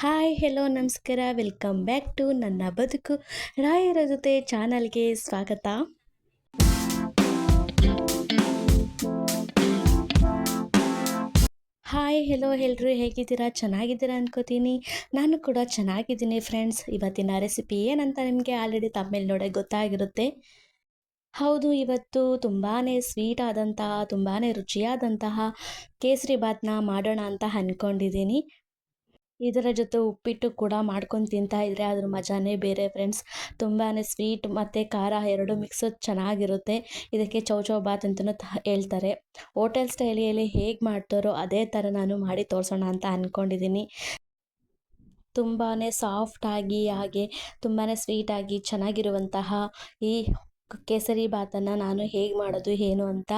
Hi hello ನಮಸ್ಕಾರ welcome back to ನನ್ನ ಬದುಕು ರಾಯರ ಜೊತೆ ಚಾನಲ್ಗೆ ಸ್ವಾಗತ. ಹಾಯ್ ಹೆಲೋ ಎಲ್ಲರೂ ಹೇಗಿದ್ದೀರಾ? ಚೆನ್ನಾಗಿದ್ದೀರಾ ಅನ್ಕೋತೀನಿ. ನಾನು ಕೂಡ ಚೆನ್ನಾಗಿದ್ದೀನಿ ಫ್ರೆಂಡ್ಸ್. ಇವತ್ತಿನ ರೆಸಿಪಿ ಏನಂತ ನಿಮಗೆ ಆಲ್ರೆಡಿ ತಮ್ಮೇಲೆ ನೋಡೋಕೆ ಗೊತ್ತಾಗಿರುತ್ತೆ. ಹೌದು, ಇವತ್ತು ತುಂಬಾ ಸ್ವೀಟ್ ಆದಂತಹ ತುಂಬಾ ರುಚಿಯಾದಂತಹ ಕೇಸರಿ ಬಾತ್ನ ಮಾಡೋಣ ಅಂತ ಅಂದ್ಕೊಂಡಿದ್ದೀನಿ. ಇದರ ಜೊತೆ ಉಪ್ಪಿಟ್ಟು ಕೂಡ ಮಾಡ್ಕೊಂಡು ತಿಂತಾ ಇದ್ರೆ ಅದ್ರ ಮಜಾನೇ ಬೇರೆ ಫ್ರೆಂಡ್ಸ್. ತುಂಬಾ ಸ್ವೀಟ್ ಮತ್ತು ಖಾರ ಎರಡು ಮಿಕ್ಸ್ ಚೆನ್ನಾಗಿರುತ್ತೆ. ಇದಕ್ಕೆ ಚೌಚೌ ಬಾತ್ ಅಂತಲೂ ಹೇಳ್ತಾರೆ. ಹೋಟೆಲ್ ಸ್ಟೈಲಿಯಲ್ಲಿ ಹೇಗೆ ಮಾಡ್ತಾರೋ ಅದೇ ಥರ ನಾನು ಮಾಡಿ ತೋರಿಸೋಣ ಅಂತ ಅಂದ್ಕೊಂಡಿದ್ದೀನಿ. ತುಂಬಾ ಸಾಫ್ಟಾಗಿ ಹಾಗೆ ತುಂಬಾ ಸ್ವೀಟಾಗಿ ಚೆನ್ನಾಗಿರುವಂತಹ ಈ ಕೇಸರಿ ಬಾತನ್ನು ನಾನು ಹೇಗೆ ಮಾಡೋದು ಏನು ಅಂತ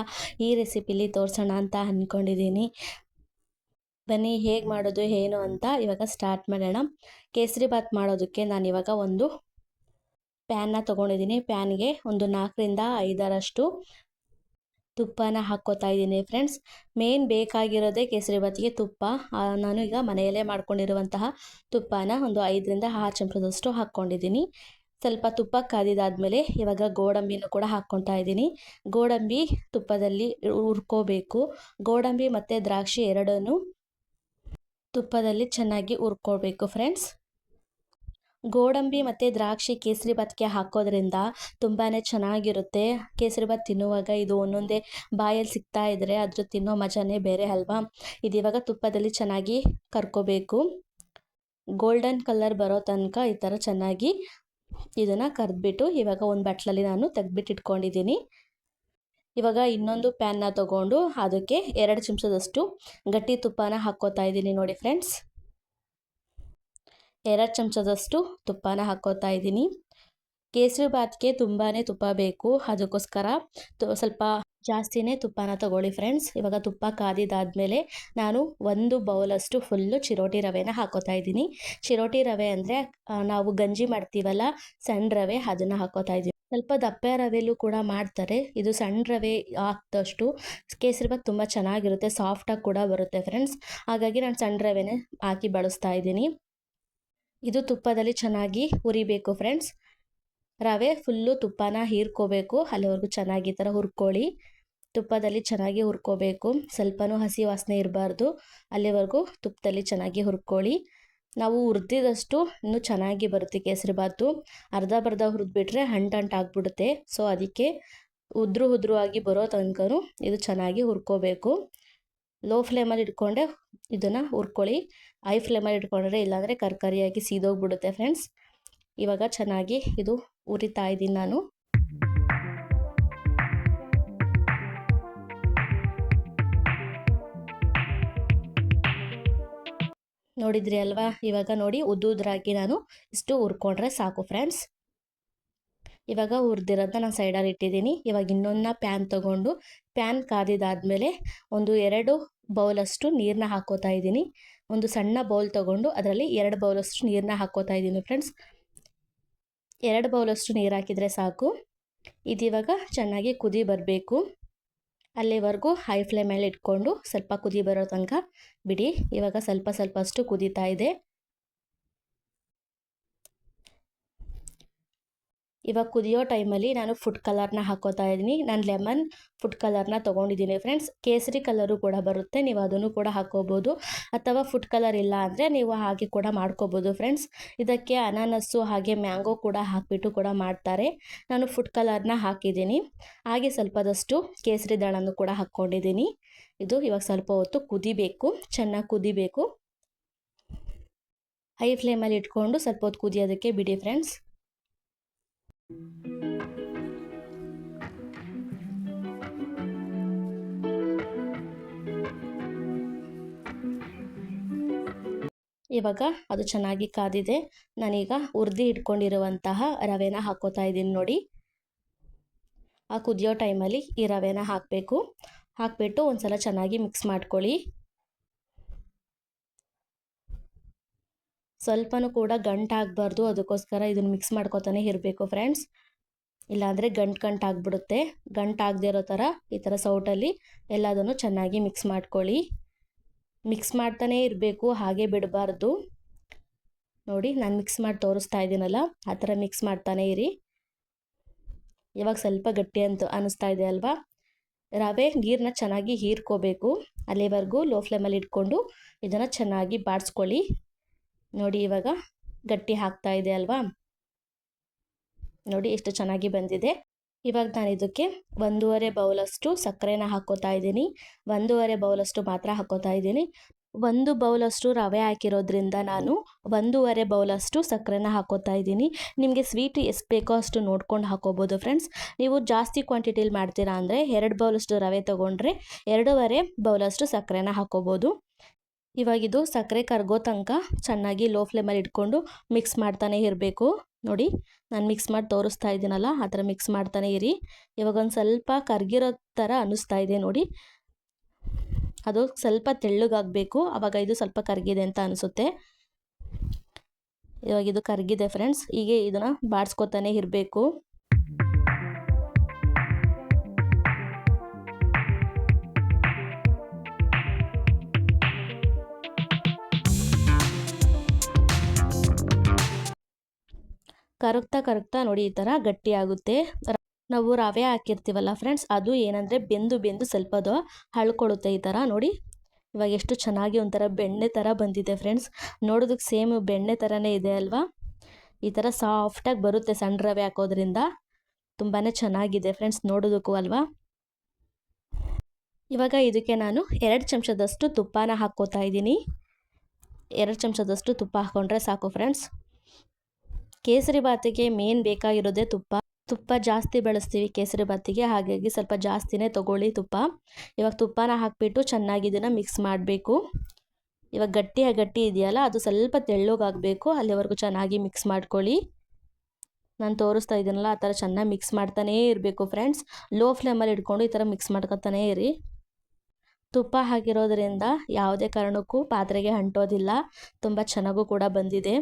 ಈ ರೆಸಿಪಿಲಿ ತೋರಿಸೋಣ ಅಂತ ಅಂದ್ಕೊಂಡಿದ್ದೀನಿ. ಬನ್ನಿ ಹೇಗೆ ಮಾಡೋದು ಏನು ಅಂತ ಇವಾಗ ಸ್ಟಾರ್ಟ್ ಮಾಡೋಣ. ಕೇಸರಿ ಬಾತ್ ಮಾಡೋದಕ್ಕೆ ನಾನು ಇವಾಗ ಒಂದು ಪ್ಯಾನ್ನ ತೊಗೊಂಡಿದ್ದೀನಿ. ಪ್ಯಾನ್ಗೆ ಒಂದು 4ರಿಂದ 5ರಷ್ಟು ತುಪ್ಪನ ಹಾಕ್ಕೋತಾ ಇದ್ದೀನಿ ಫ್ರೆಂಡ್ಸ್. ಮೇನ್ ಬೇಕಾಗಿರೋದೇ ಕೇಸರಿ ಬಾತಿಗೆ ತುಪ್ಪ. ನಾನು ಈಗ ಮನೆಯಲ್ಲೇ ಮಾಡ್ಕೊಂಡಿರುವಂತಹ ತುಪ್ಪನ ಒಂದು 5ರಿಂದ 6 ಚಮಚದಷ್ಟು ಹಾಕ್ಕೊಂಡಿದ್ದೀನಿ. ಸ್ವಲ್ಪ ತುಪ್ಪ ಕಾದಿದಾದ್ಮೇಲೆ ಇವಾಗ ಗೋಡಂಬಿನೂ ಕೂಡ ಹಾಕ್ಕೊತಾ ಇದ್ದೀನಿ. ಗೋಡಂಬಿ ತುಪ್ಪದಲ್ಲಿ ಹುರ್ಕೋಬೇಕು. ಗೋಡಂಬಿ ಮತ್ತು ದ್ರಾಕ್ಷಿ ಎರಡನ್ನೂ ತುಪ್ಪದಲ್ಲಿ ಚೆನ್ನಾಗಿ ಹುರ್ಕೊಳ್ಬೇಕು ಫ್ರೆಂಡ್ಸ್. ಗೋಡಂಬಿ ಮತ್ತು ದ್ರಾಕ್ಷಿ ಕೇಸರಿ ಬಾತ್ಗೆ ಹಾಕೋದ್ರಿಂದ ತುಂಬಾ ಚೆನ್ನಾಗಿರುತ್ತೆ. ಕೇಸರಿ ಬಾತ್ ತಿನ್ನುವಾಗ ಇದು ಒಂದೊಂದೇ ಬಾಯಲ್ಲಿ ಸಿಗ್ತಾ ಇದ್ದರೆ ಅದ್ರ ತಿನ್ನೋ ಮಜಾನೇ ಬೇರೆ ಅಲ್ವಾ. ಇದು ಇವಾಗ ತುಪ್ಪದಲ್ಲಿ ಚೆನ್ನಾಗಿ ಕರ್ಕೋಬೇಕು. ಗೋಲ್ಡನ್ ಕಲರ್ ಬರೋ ತನಕ ಈ ಥರ ಚೆನ್ನಾಗಿ ಇದನ್ನು ಕರೆದ್ಬಿಟ್ಟು ಇವಾಗ ಒಂದು ಬಟ್ಲಲ್ಲಿ ನಾನು ತೆಗೆದ್ಬಿಟ್ಟು ಇಟ್ಕೊಂಡಿದ್ದೀನಿ. ಇವಾಗ ಇನ್ನೊಂದು ಪ್ಯಾನ್ನ ತಗೊಂಡು ಅದಕ್ಕೆ 2 ಚಮಚದಷ್ಟು ಗಟ್ಟಿ ತುಪ್ಪನ ಹಾಕ್ಕೋತಾ ಇದ್ದೀನಿ. ನೋಡಿ ಫ್ರೆಂಡ್ಸ್, 2 ಚಮಚದಷ್ಟು ತುಪ್ಪನ ಹಾಕ್ಕೋತಾ ಇದ್ದೀನಿ. ಕೇಸರಿ ಬಾತ್ಗೆ ತುಂಬಾ ತುಪ್ಪ ಬೇಕು, ಅದಕ್ಕೋಸ್ಕರ ಸ್ವಲ್ಪ ಜಾಸ್ತಿನೇ ತುಪ್ಪನ ತಗೊಳ್ಳಿ ಫ್ರೆಂಡ್ಸ್. ಇವಾಗ ತುಪ್ಪ ಕಾದಿದಾದ್ಮೇಲೆ ನಾನು 1 ಬೌಲಷ್ಟು ಫುಲ್ಲು ಚಿರೋಟಿ ರವೆನ ಹಾಕೋತಾ ಇದ್ದೀನಿ. ಚಿರೋಟಿ ರವೆ ಅಂದರೆ ನಾವು ಗಂಜಿ ಮಾಡ್ತೀವಲ್ಲ, ಸಣ್ಣ ರವೆ, ಅದನ್ನು ಹಾಕೋತಾ ಇದ್ದೀನಿ. ಸ್ವಲ್ಪ ದಪ್ಪ ರವೆಯಲ್ಲೂ ಕೂಡ ಮಾಡ್ತಾರೆ. ಇದು ಸಣ್ಣ ರವೆ ಹಾಕಿದಷ್ಟು ಕೇಸರಿ ಬಾತ್ ತುಂಬ ಚೆನ್ನಾಗಿರುತ್ತೆ, ಸಾಫ್ಟಾಗಿ ಕೂಡ ಬರುತ್ತೆ ಫ್ರೆಂಡ್ಸ್. ಹಾಗಾಗಿ ನಾನು ಸಣ್ಣ ರವೆನೇ ಹಾಕಿ ಬಳಸ್ತಾ ಇದ್ದೀನಿ. ಇದು ತುಪ್ಪದಲ್ಲಿ ಚೆನ್ನಾಗಿ ಹುರಿಬೇಕು ಫ್ರೆಂಡ್ಸ್. ರವೆ ಫುಲ್ಲು ತುಪ್ಪನ ಹೀರ್ಕೋಬೇಕು, ಅಲ್ಲಿವರೆಗೂ ಚೆನ್ನಾಗಿ ಈ ಥರ ಹುರ್ಕೊಳ್ಳಿ. ತುಪ್ಪದಲ್ಲಿ ಚೆನ್ನಾಗಿ ಹುರ್ಕೋಬೇಕು, ಸ್ವಲ್ಪನೂ ಹಸಿ ವಾಸನೆ ಇರಬಾರ್ದು, ಅಲ್ಲಿವರೆಗೂ ತುಪ್ಪದಲ್ಲಿ ಚೆನ್ನಾಗಿ ಹುರ್ಕೊಳ್ಳಿ. ನಾವು ಹುರಿದಿದಷ್ಟು ಇನ್ನೂ ಚೆನ್ನಾಗಿ ಬರುತ್ತೆ ಕೇಸರಿ ಬಾತು. ಅರ್ಧ ಬರ್ಧ ಹುರಿದ್ಬಿಟ್ರೆ ಅಂಟಾಗ್ಬಿಡುತ್ತೆ. ಸೊ ಅದಕ್ಕೆ ಉದ್ರು ಆಗಿ ಬರೋ ತನಕನೂ ಇದು ಚೆನ್ನಾಗಿ ಹುರ್ಕೋಬೇಕು. ಲೋ ಫ್ಲೇಮಲ್ಲಿ ಇಟ್ಕೊಂಡೆ ಇದನ್ನು ಹುರ್ಕೊಳ್ಳಿ. ಹೈ ಫ್ಲೇಮಲ್ಲಿ ಇಟ್ಕೊಂಡ್ರೆ ಇಲ್ಲಾಂದರೆ ಕರ್ಕರಿಯಾಗಿ ಸೀದೋಗ್ಬಿಡುತ್ತೆ ಫ್ರೆಂಡ್ಸ್. ಇವಾಗ ಚೆನ್ನಾಗಿ ಇದು ಹುರಿತಾ ಇದ್ದೀನಿ ನಾನು. ನೋಡಿದ್ರಿ ಅಲ್ವಾ? ಇವಾಗ ನೋಡಿ ಉದ್ದುದ್ರಾಗಿ ನಾನು ಇಷ್ಟು ಹುರ್ಕೊಂಡ್ರೆ ಸಾಕು ಫ್ರೆಂಡ್ಸ್. ಇವಾಗ ಹುರಿದಿರೋದನ್ನ ನಾನು ಸೈಡಲ್ಲಿ ಇಟ್ಟಿದ್ದೀನಿ. ಇವಾಗ ಇನ್ನೊಂದು ಪ್ಯಾನ್ ತೊಗೊಂಡು ಪ್ಯಾನ್ ಕಾದಿದಾದ್ಮೇಲೆ ಒಂದು 2 ಬೌಲಷ್ಟು ನೀರನ್ನ ಹಾಕ್ಕೋತಾ ಇದ್ದೀನಿ. ಒಂದು ಸಣ್ಣ ಬೌಲ್ ತೊಗೊಂಡು ಅದರಲ್ಲಿ 2 ಬೌಲಷ್ಟು ನೀರನ್ನ ಹಾಕ್ಕೋತಾ ಇದ್ದೀನಿ ಫ್ರೆಂಡ್ಸ್. 2 ಬೌಲಷ್ಟು ನೀರು ಹಾಕಿದರೆ ಸಾಕು. ಇದಿವಾಗ ಚೆನ್ನಾಗಿ ಕುದಿ ಬರಬೇಕು. ಅಲ್ಲಿವರೆಗೂ ಹೈ ಫ್ಲೇಮಲ್ಲಿ ಇಟ್ಕೊಂಡು ಸ್ವಲ್ಪ ಕುದಿ ಬರೋ ತನಕ ಬಿಡಿ. ಇವಾಗ ಸ್ವಲ್ಪ ಅಷ್ಟು ಕುದೀತಾ ಇದೆ. ಇವಾಗ ಕುದಿಯೋ ಟೈಮಲ್ಲಿ ನಾನು ಫುಡ್ ಕಲರ್ನ ಹಾಕ್ಕೋತಾ ಇದ್ದೀನಿ. ನಾನು ಲೆಮನ್ ಫುಡ್ ಕಲರ್ನ ತೊಗೊಂಡಿದ್ದೀನಿ ಫ್ರೆಂಡ್ಸ್. ಕೇಸರಿ ಕಲರು ಕೂಡ ಬರುತ್ತೆ, ನೀವು ಅದನ್ನು ಕೂಡ ಹಾಕ್ಕೋಬೋದು. ಅಥವಾ ಫುಡ್ ಕಲರ್ ಇಲ್ಲ ಅಂದರೆ ನೀವು ಹಾಗೆ ಕೂಡ ಮಾಡ್ಕೋಬೋದು ಫ್ರೆಂಡ್ಸ್. ಇದಕ್ಕೆ ಅನಾನಸ್ಸು ಹಾಗೆ ಮ್ಯಾಂಗೋ ಕೂಡ ಹಾಕಿಬಿಟ್ಟು ಕೂಡ ಮಾಡ್ತಾರೆ. ನಾನು ಫುಡ್ ಕಲರ್ನ ಹಾಕಿದ್ದೀನಿ. ಹಾಗೆ ಸ್ವಲ್ಪದಷ್ಟು ಕೇಸರಿ ದಳನೂ ಕೂಡ ಹಾಕ್ಕೊಂಡಿದ್ದೀನಿ. ಇದು ಇವಾಗ ಸ್ವಲ್ಪ ಹೊತ್ತು ಕುದಿಬೇಕು, ಚೆನ್ನಾಗಿ ಕುದಿಬೇಕು. ಹೈ ಫ್ಲೇಮಲ್ಲಿ ಇಟ್ಕೊಂಡು ಸ್ವಲ್ಪ ಹೊತ್ತು ಕುದಿಯೋದಕ್ಕೆ ಬಿಡಿ ಫ್ರೆಂಡ್ಸ್. ಇವಾಗ ಅದು ಚೆನ್ನಾಗಿ ಕಾದಿದೆ. ನಾನೀಗ ಹುರಿದು ಇಟ್ಕೊಂಡಿರುವಂತಹ ರವೆನ ಹಾಕ್ಕೋತಾ ಇದ್ದೀನಿ ನೋಡಿ. ಆ ಕುದಿಯೋ ಟೈಮಲ್ಲಿ ಈ ರವೆನ ಹಾಕಬೇಕು. ಹಾಕಿಬಿಟ್ಟು ಒಂದ್ಸಲ ಚೆನ್ನಾಗಿ ಮಿಕ್ಸ್ ಮಾಡ್ಕೊಳ್ಳಿ. ಸ್ವಲ್ಪನೂ ಕೂಡ ಗಂಟಾಗಬಾರ್ದು, ಅದಕ್ಕೋಸ್ಕರ ಇದನ್ನು ಮಿಕ್ಸ್ ಮಾಡ್ಕೊತಾನೆ ಇರಬೇಕು ಫ್ರೆಂಡ್ಸ್. ಇಲ್ಲಾಂದರೆ ಗಂಟಾಗ್ಬಿಡುತ್ತೆ. ಗಂಟಾಗದೇ ಇರೋ ಥರ ಈ ಥರ ಸೌಟಲ್ಲಿ ಎಲ್ಲದನ್ನು ಚೆನ್ನಾಗಿ ಮಿಕ್ಸ್ ಮಾಡ್ಕೊಳ್ಳಿ. ಮಿಕ್ಸ್ ಮಾಡ್ತಾನೇ ಇರಬೇಕು, ಹಾಗೆ ಬಿಡಬಾರ್ದು. ನೋಡಿ ನಾನು ಮಿಕ್ಸ್ ಮಾಡಿ ತೋರಿಸ್ತಾ ಇದ್ದೀನಲ್ಲ, ಆ ಥರ ಮಿಕ್ಸ್ ಮಾಡ್ತಾನೆ ಇರಿ. ಇವಾಗ ಸ್ವಲ್ಪ ಗಟ್ಟಿ ಅಂತ ಅನ್ನಿಸ್ತಾ ಇದೆ ಅಲ್ವಾ? ರವೆ ನೀರನ್ನ ಚೆನ್ನಾಗಿ ಹೀರ್ಕೋಬೇಕು. ಅಲ್ಲಿವರೆಗೂ ಲೋ ಫ್ಲೇಮಲ್ಲಿ ಇಟ್ಕೊಂಡು ಇದನ್ನು ಚೆನ್ನಾಗಿ ಬಾಡಿಸ್ಕೊಳ್ಳಿ. ನೋಡಿ ಇವಾಗ ಗಟ್ಟಿ ಆಗ್ತಾ ಇದೆ ಅಲ್ವಾ? ನೋಡಿ ಎಷ್ಟು ಚೆನ್ನಾಗಿ ಬಂದಿದೆ. ಇವಾಗ ನಾನು ಇದಕ್ಕೆ 1.5 ಬೌಲಷ್ಟು ಸಕ್ಕರೆನ ಹಾಕ್ಕೋತಾ ಇದ್ದೀನಿ. 1.5 ಬೌಲಷ್ಟು ಮಾತ್ರ ಹಾಕ್ಕೋತಾ ಇದ್ದೀನಿ. 1 ಬೌಲಷ್ಟು ರವೆ ಹಾಕಿರೋದ್ರಿಂದ ನಾನು 1.5 ಬೌಲಷ್ಟು ಸಕ್ಕರೆನ ಹಾಕ್ಕೋತಾ ಇದ್ದೀನಿ. ನಿಮಗೆ ಸ್ವೀಟ್ ಎಷ್ಟು ಬೇಕೋ ಅಷ್ಟು ನೋಡ್ಕೊಂಡು ಹಾಕ್ಕೋಬೋದು ಫ್ರೆಂಡ್ಸ್. ನೀವು ಜಾಸ್ತಿ ಕ್ವಾಂಟಿಟಿಲಿ ಮಾಡ್ತೀರಾ ಅಂದರೆ 2 ಬೌಲಷ್ಟು ರವೆ ತೊಗೊಂಡ್ರೆ 2.5 ಬೌಲಷ್ಟು ಸಕ್ಕರೆನ ಹಾಕ್ಕೋಬೋದು. ಇವಾಗಿದು ಸಕ್ಕರೆ ಕರಗೋ ತನಕ ಚೆನ್ನಾಗಿ ಲೋ ಫ್ಲೇಮಲ್ಲಿ ಇಟ್ಕೊಂಡು ಮಿಕ್ಸ್ ಮಾಡ್ತಾನೆ ಇರಬೇಕು. ನೋಡಿ ನಾನು ಮಿಕ್ಸ್ ಮಾಡಿ ತೋರಿಸ್ತಾ ಇದ್ದೀನಲ್ಲ, ಆ ಥರ ಮಿಕ್ಸ್ ಮಾಡ್ತಾನೆ ಇರಿ. ಇವಾಗ ಒಂದು ಸ್ವಲ್ಪ ಕರಗಿರೋ ಥರ ಅನ್ನಿಸ್ತಾ ಇದೆ ನೋಡಿ. ಅದು ಸ್ವಲ್ಪ ತೆಳ್ಳಗಾಗಬೇಕು, ಆವಾಗ ಇದು ಸ್ವಲ್ಪ ಕರಗಿದೆ ಅಂತ ಅನಿಸುತ್ತೆ. ಇವಾಗ ಇದು ಕರಗಿದೆ ಫ್ರೆಂಡ್ಸ್. ಹೀಗೆ ಇದನ್ನು ಬಾಡಿಸ್ಕೊತಾನೆ ಇರಬೇಕು. ಕರಗ್ತಾ ನೋಡಿ ಈ ಥರ ಗಟ್ಟಿ ಆಗುತ್ತೆ. ನಾವು ರವೆ ಹಾಕಿರ್ತೀವಲ್ಲ ಫ್ರೆಂಡ್ಸ್, ಅದು ಏನಂದರೆ ಬೆಂದು ಸ್ವಲ್ಪ ಅದು ಹಳ್ಕೊಳ್ಳುತ್ತೆ ಈ ಥರ ನೋಡಿ. ಇವಾಗ ಎಷ್ಟು ಚೆನ್ನಾಗಿ ಒಂಥರ ಬೆಣ್ಣೆ ಥರ ಬಂದಿದೆ ಫ್ರೆಂಡ್ಸ್. ನೋಡೋದಕ್ಕೆ ಸೇಮ್ ಬೆಣ್ಣೆ ಥರನೇ ಇದೆ ಅಲ್ವಾ? ಈ ಥರ ಸಾಫ್ಟಾಗಿ ಬರುತ್ತೆ ಸಣ್ಣ ರವೆ ಹಾಕೋದ್ರಿಂದ. ತುಂಬಾ ಚೆನ್ನಾಗಿದೆ ಫ್ರೆಂಡ್ಸ್ ನೋಡೋದಕ್ಕೂ ಅಲ್ವಾ? ಇವಾಗ ಇದಕ್ಕೆ ನಾನು 2 ಚಮಚದಷ್ಟು ತುಪ್ಪನ ಹಾಕ್ಕೋತಾ ಇದ್ದೀನಿ. 2 ಚಮಚದಷ್ಟು ತುಪ್ಪ ಹಾಕ್ಕೊಂಡ್ರೆ ಸಾಕು ಫ್ರೆಂಡ್ಸ್. ಕೇಸರಿ ಬಾತಿಗೆ ಮೇನ್ ಬೇಕಾಗಿರೋದೇ ತುಪ್ಪ ಜಾಸ್ತಿ ಬಳಸ್ತೀವಿ ಕೇಸರಿ ಬಾತಿಗೆ, ಹಾಗಾಗಿ ಸ್ವಲ್ಪ ಜಾಸ್ತಿನೇ ತೊಗೊಳ್ಳಿ ತುಪ್ಪ. ಇವಾಗ ತುಪ್ಪನ ಹಾಕಿಬಿಟ್ಟು ಚೆನ್ನಾಗಿ ಇದನ್ನು ಮಿಕ್ಸ್ ಮಾಡಬೇಕು. ಇವಾಗ ಗಟ್ಟಿ ಇದೆಯಲ್ಲ, ಅದು ಸ್ವಲ್ಪ ತೆಳ್ಳಗಾಗಬೇಕು, ಅಲ್ಲಿವರೆಗೂ ಚೆನ್ನಾಗಿ ಮಿಕ್ಸ್ ಮಾಡ್ಕೊಳ್ಳಿ. ನಾನು ತೋರಿಸ್ತಾ ಇದ್ದೀನಲ್ಲ, ಆ ಥರ ಚೆನ್ನಾಗಿ ಮಿಕ್ಸ್ ಮಾಡ್ತಾನೇ ಇರಬೇಕು ಫ್ರೆಂಡ್ಸ್. ಲೋ ಫ್ಲೇಮಲ್ಲಿ ಇಟ್ಕೊಂಡು ಈ ಥರ ಮಿಕ್ಸ್ ಮಾಡ್ಕೊತಾನೇ ಇರಿ. ತುಪ್ಪ ಹಾಕಿರೋದ್ರಿಂದ ಯಾವುದೇ ಕಾರಣಕ್ಕೂ ಪಾತ್ರೆಗೆ ಅಂಟೋದಿಲ್ಲ. ತುಂಬ ಚೆನ್ನಾಗೂ ಕೂಡ ಬಂದಿದೆ.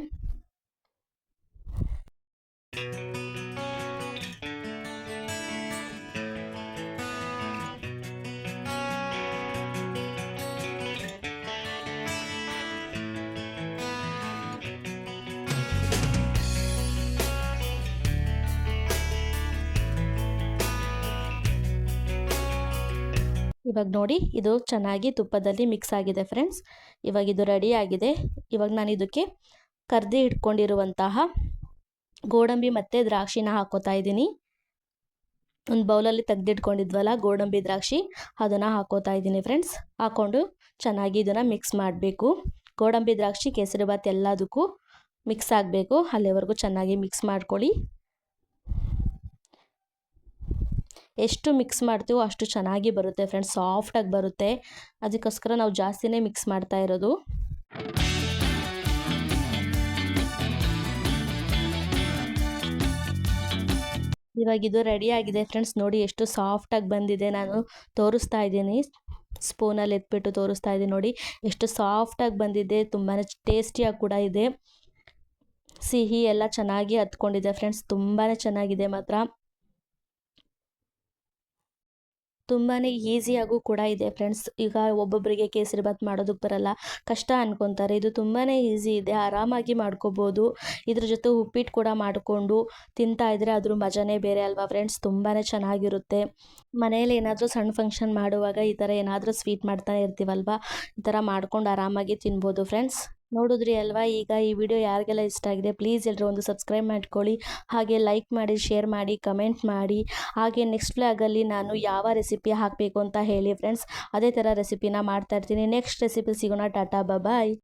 ಇವಾಗ ನೋಡಿ ಇದು ಚೆನ್ನಾಗಿ ತುಪ್ಪದಲ್ಲಿ ಮಿಕ್ಸ್ ಆಗಿದೆ ಫ್ರೆಂಡ್ಸ್. ಇವಾಗ ಇದು ರೆಡಿ ಆಗಿದೆ. ಇವಾಗ ನಾನು ಇದಕ್ಕೆ ಕರ್ದಿ ಇಟ್ಕೊಂಡಿರುವಂತಹ ಗೋಡಂಬಿ ಮತ್ತು ದ್ರಾಕ್ಷಿನ ಹಾಕೋತಾ ಇದ್ದೀನಿ. ಒಂದು ಬೌಲಲ್ಲಿ ತೆಗೆದಿಟ್ಕೊಂಡಿದ್ವಲ್ಲ ಗೋಡಂಬಿ ದ್ರಾಕ್ಷಿ, ಅದನ್ನು ಹಾಕೋತಾ ಇದ್ದೀನಿ ಫ್ರೆಂಡ್ಸ್. ಹಾಕ್ಕೊಂಡು ಚೆನ್ನಾಗಿ ಇದನ್ನು ಮಿಕ್ಸ್ ಮಾಡಬೇಕು. ಗೋಡಂಬಿ ದ್ರಾಕ್ಷಿ ಕೇಸರಿಬಾತ್ ಎಲ್ಲದಕ್ಕೂ ಮಿಕ್ಸ್ ಆಗಬೇಕು. ಅಲ್ಲಿವರೆಗೂ ಚೆನ್ನಾಗಿ ಮಿಕ್ಸ್ ಮಾಡ್ಕೊಳ್ಳಿ. ಎಷ್ಟು ಮಿಕ್ಸ್ ಮಾಡ್ತೀವೋ ಅಷ್ಟು ಚೆನ್ನಾಗಿ ಬರುತ್ತೆ ಫ್ರೆಂಡ್ಸ್, ಸಾಫ್ಟಾಗಿ ಬರುತ್ತೆ. ಅದಕ್ಕೋಸ್ಕರ ನಾವು ಜಾಸ್ತಿನೇ ಮಿಕ್ಸ್ ಮಾಡ್ತಾ ಇರೋದು. ಇವಾಗ ಇದು ರೆಡಿ ಆಗಿದೆ ಫ್ರೆಂಡ್ಸ್. ನೋಡಿ ಎಷ್ಟು ಸಾಫ್ಟಾಗಿ ಬಂದಿದೆ. ನಾನು ತೋರಿಸ್ತಾ ಇದ್ದೀನಿ, ಸ್ಪೂನಲ್ಲಿ ಎತ್ಬಿಟ್ಟು ತೋರಿಸ್ತಾ ಇದ್ದೀನಿ. ನೋಡಿ ಎಷ್ಟು ಸಾಫ್ಟಾಗಿ ಬಂದಿದೆ. ತುಂಬಾ ಟೇಸ್ಟಿಯಾಗಿ ಕೂಡ ಇದೆ. ಸಿಹಿ ಎಲ್ಲ ಚೆನ್ನಾಗಿ ಹತ್ಕೊಂಡಿದೆ ಫ್ರೆಂಡ್ಸ್. ತುಂಬಾ ಚೆನ್ನಾಗಿದೆ ಮಾತ್ರ. ತುಂಬಾ ಈಸಿಯಾಗೂ ಕೂಡ ಇದೆ ಫ್ರೆಂಡ್ಸ್. ಈಗ ಒಬ್ಬೊಬ್ಬರಿಗೆ ಕೇಸರಿಬಾತ್ ಮಾಡೋದಕ್ಕೆ ಬರಲ್ಲ, ಕಷ್ಟ ಅನ್ಕೊತಾರೆ. ಇದು ತುಂಬಾ ಈಸಿ ಇದೆ, ಆರಾಮಾಗಿ ಮಾಡ್ಕೋಬೋದು. ಇದ್ರ ಜೊತೆ ಉಪ್ಪಿಟ್ಟು ಕೂಡ ಮಾಡಿಕೊಂಡು ತಿಂತಾ ಇದ್ರೆ ಅದ್ರ ಮಜಾನೇ ಬೇರೆ ಅಲ್ವಾ ಫ್ರೆಂಡ್ಸ್. ತುಂಬಾ ಚೆನ್ನಾಗಿರುತ್ತೆ. ಮನೆಯಲ್ಲಿ ಏನಾದರೂ ಸಣ್ಣ ಫಂಕ್ಷನ್ ಮಾಡುವಾಗ ಈ ಥರ ಏನಾದರೂ ಸ್ವೀಟ್ ಮಾಡ್ತಾ ಇರ್ತೀವಲ್ವ, ಈ ಥರ ಮಾಡ್ಕೊಂಡು ಆರಾಮಾಗಿ ತಿನ್ಬೋದು ಫ್ರೆಂಡ್ಸ್. ನೋಡಿದ್ರಿ ಅಲ್ವಾ? ಈಗ ಈ ವಿಡಿಯೋ ಯಾರಿಗೆಲ್ಲ ಇಷ್ಟ ಆಗಿದೆ ಪ್ಲೀಸ್ ಎಲ್ಲರೂ ಒಂದು ಸಬ್ಸ್ಕ್ರೈಬ್ ಮಾಡ್ಕೊಳ್ಳಿ. ಹಾಗೆ ಲೈಕ್ ಮಾಡಿ, ಶೇರ್ ಮಾಡಿ, ಕಮೆಂಟ್ ಮಾಡಿ. ಹಾಗೆ ನೆಕ್ಸ್ಟ್ ವ್ಲಾಗಲ್ಲಿ ನಾನು ಯಾವ ರೆಸಿಪಿ ಹಾಕಬೇಕು ಅಂತ ಹೇಳಿ ಫ್ರೆಂಡ್ಸ್. ಅದೇ ಥರ ರೆಸಿಪಿನ ಮಾಡ್ತಾ ಇರ್ತೀನಿ. ನೆಕ್ಸ್ಟ್ ರೆಸಿಪಿ ಸಿಗೋಣ. ಟಾಟಾ ಬಾಯ್.